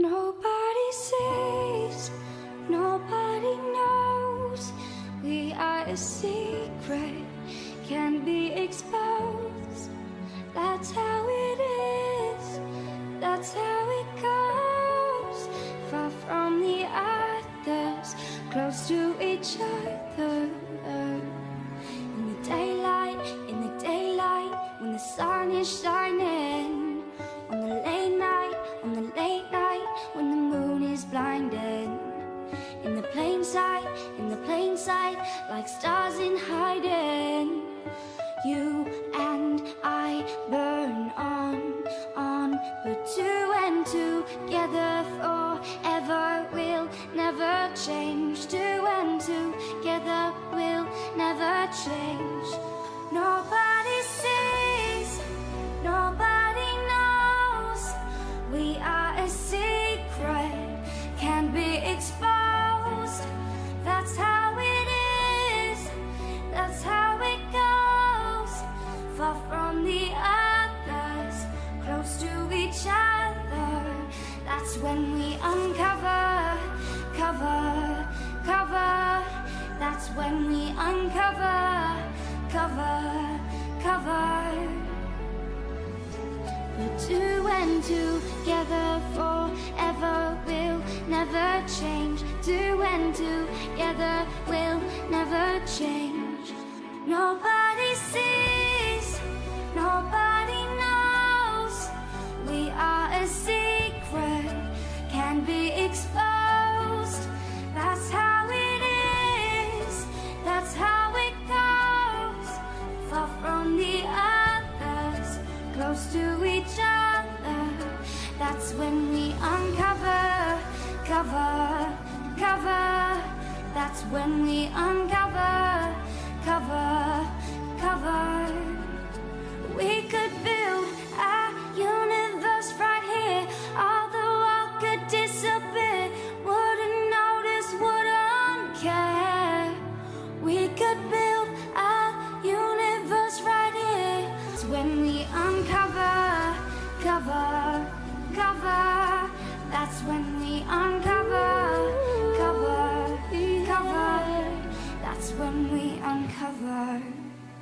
Nobody sees, nobody knows. We are a secret, can't be exposed. That's how it is, that's how it goes. Far from the others, close to each other. In the daylight, when the sun is shining. On the late night, when the moon is blinding. In the plain sight, like stars in hiding. You and I burn on, but two and together forever will never change. Two and together will never change. Nobody sees, nobody knows. We are a secret, can't be exposed. That's how it is, that's how it goes. Far from the others, close to each other. That's when we uncover, cover. That's when we uncover, cover. But two and together forever will never change. Two and together will never change. Nobody sees, nobody knows. We are a secret, can't be exposed. That's how it is, that's how it goes. Far from the others, close to each other. That's when we uncover, cover. That's when we uncover, cover. We could build a universe right here. All the world could disappear. Wouldn't notice, wouldn't care. We could build a universe right here. It's when we uncover, cover. That's when we uncover.